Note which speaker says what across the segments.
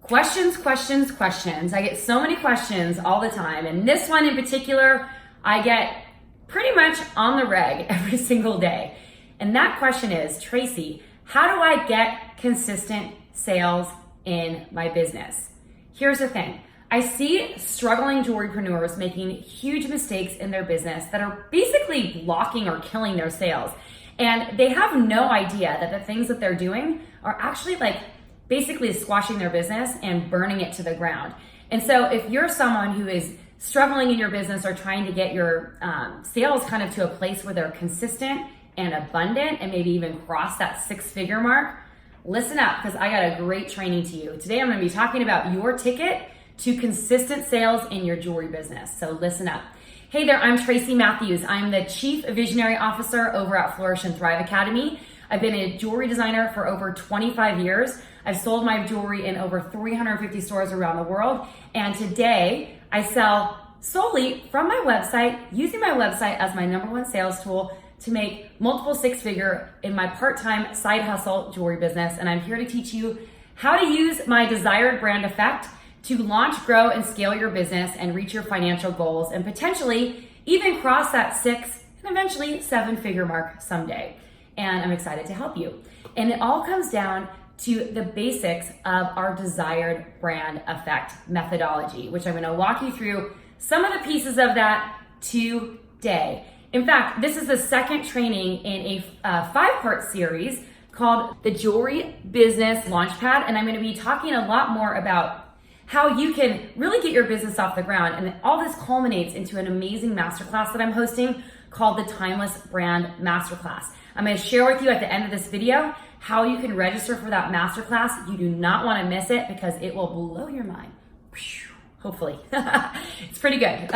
Speaker 1: Questions, questions, questions. I get so many questions all the time. And this one in particular, I get pretty much on the reg every single day. And that question is, Tracy, how do I get consistent sales in my business? Here's the thing. I see struggling jewelrypreneurs making huge mistakes in their business that are basically blocking or killing their sales. And they have no idea that the things that they're doing are actually basically squashing their business and burning it to the ground. And so if you're someone who is struggling in your business or trying to get your sales kind of to a place where they're consistent and abundant and maybe even cross that 6-figure mark, listen up, because I got a great training to you. Today I'm going to be talking about your ticket to consistent sales in your jewelry business. So listen up. Hey there, I'm Tracy Matthews. I'm the Chief Visionary Officer over at Flourish and Thrive Academy. I've been a jewelry designer for over 25 years. I've sold my jewelry in over 350 stores around the world. And today I sell solely from my website, using my website as my #1 sales tool to make multiple 6-figure in my part-time side hustle jewelry business. And I'm here to teach you how to use my desired brand effect to launch, grow, and scale your business and reach your financial goals and potentially even cross that 6 and eventually 7-figure mark someday. And I'm excited to help you. And it all comes down to the basics of our desired brand effect methodology, which I'm gonna walk you through some of the pieces of that today. In fact, this is the second training in a 5-part series called the Jewelry Business Launchpad, and I'm gonna be talking a lot more about how you can really get your business off the ground. And all this culminates into an amazing masterclass that I'm hosting called the Timeless Brand Masterclass. I'm gonna share with you at the end of this video how you can register for that masterclass. You do not wanna miss it because it will blow your mind. Hopefully. It's pretty good.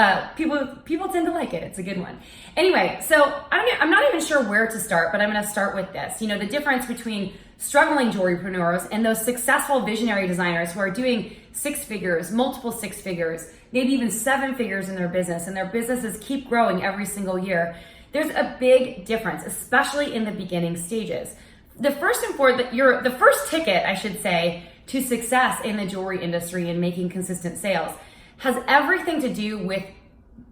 Speaker 1: People tend to like it. It's a good one. Anyway, so I'm not even sure where to start, but I'm gonna start with this. You know, the difference between struggling jewelrypreneurs and those successful visionary designers who are doing 6 figures, multiple 6 figures, maybe even 7 figures in their business, and their businesses keep growing every single year. There's a big difference, especially in the beginning stages. The first ticket, I should say, to success in the jewelry industry and making consistent sales has everything to do with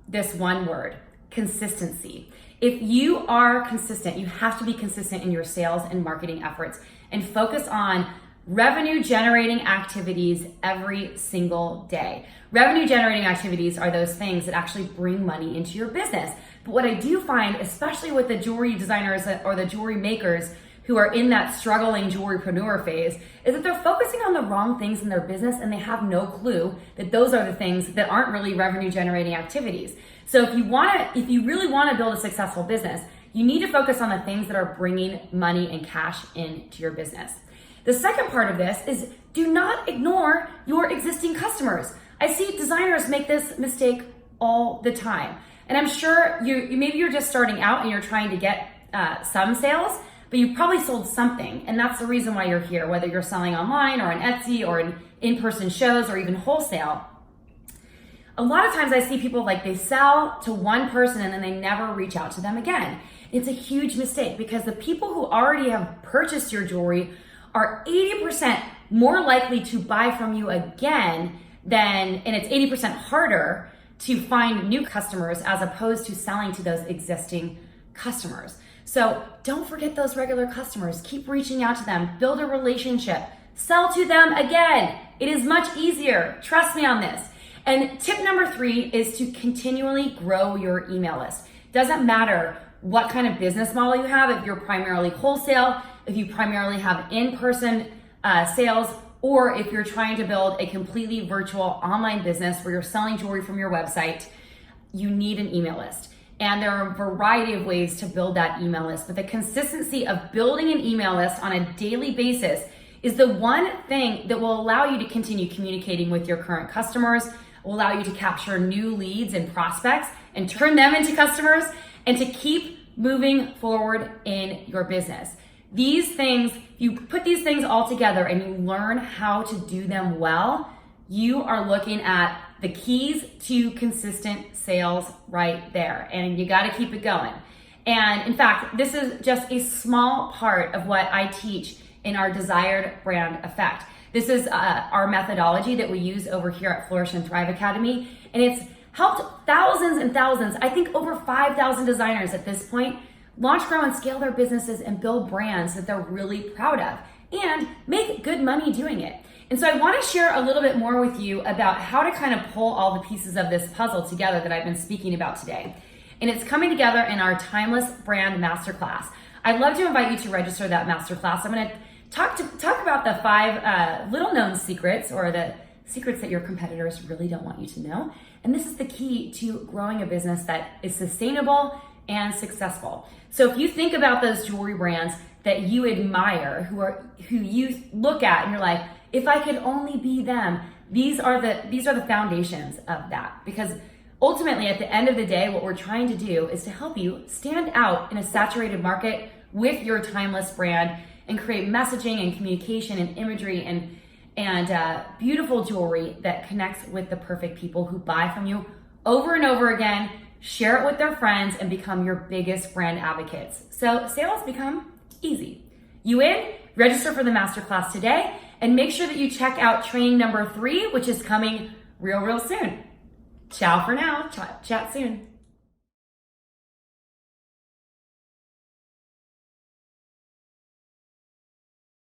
Speaker 1: this one word, consistency. If you are consistent, you have to be consistent in your sales and marketing efforts and focus on revenue generating activities every single day. Revenue generating activities are those things that actually bring money into your business. But what I do find, especially with the jewelry designers or the jewelry makers who are in that struggling jewelrypreneur phase, is that they're focusing on the wrong things in their business and they have no clue that those are the things that aren't really revenue generating activities. So if you really want to build a successful business, you need to focus on the things that are bringing money and cash into your business. The second part of this is do not ignore your existing customers. I see designers make this mistake all the time. And I'm sure maybe you're just starting out and you're trying to get some sales, but you probably sold something. And that's the reason why you're here, whether you're selling online or on Etsy or in in-person shows or even wholesale. A lot of times I see people they sell to one person and then they never reach out to them again. It's a huge mistake because the people who already have purchased your jewelry are 80% more likely to buy from you again and it's 80% harder to find new customers as opposed to selling to those existing customers. So don't forget those regular customers. Keep reaching out to them, build a relationship, sell to them again. It is much easier. Trust me on this. And tip number 3 is to continually grow your email list. Doesn't matter what kind of business model you have, if you're primarily wholesale, if you primarily have in-person sales, or if you're trying to build a completely virtual online business where you're selling jewelry from your website, you need an email list. And there are a variety of ways to build that email list, but the consistency of building an email list on a daily basis is the one thing that will allow you to continue communicating with your current customers, will allow you to capture new leads and prospects and turn them into customers, and to keep moving forward in your business. These things, you put these things all together and you learn how to do them well, you are looking at the keys to consistent sales right there. And you got to keep it going. And in fact, this is just a small part of what I teach in our desired brand effect. This is our methodology that we use over here at Flourish and Thrive Academy, and it's helped thousands and thousands, I think over 5,000 designers at this point, launch, grow, and scale their businesses and build brands that they're really proud of and make good money doing it. And so I want to share a little bit more with you about how to kind of pull all the pieces of this puzzle together that I've been speaking about today. And it's coming together in our Timeless Brand Masterclass. I'd love to invite you to register that masterclass. I'm going to talk about the 5 little known secrets, or the secrets that your competitors really don't want you to know. And this is the key to growing a business that is sustainable and successful. So if you think about those jewelry brands that you admire, who you look at and you're like, if I could only be them, these are the foundations of that. Because ultimately, at the end of the day, what we're trying to do is to help you stand out in a saturated market with your timeless brand and create messaging and communication and imagery and beautiful jewelry that connects with the perfect people who buy from you over and over again, share it with their friends, and become your biggest brand advocates. So sales become easy. You in? Register for the masterclass today, and make sure that you check out training number 3, which is coming real soon. Ciao for now. Chat soon.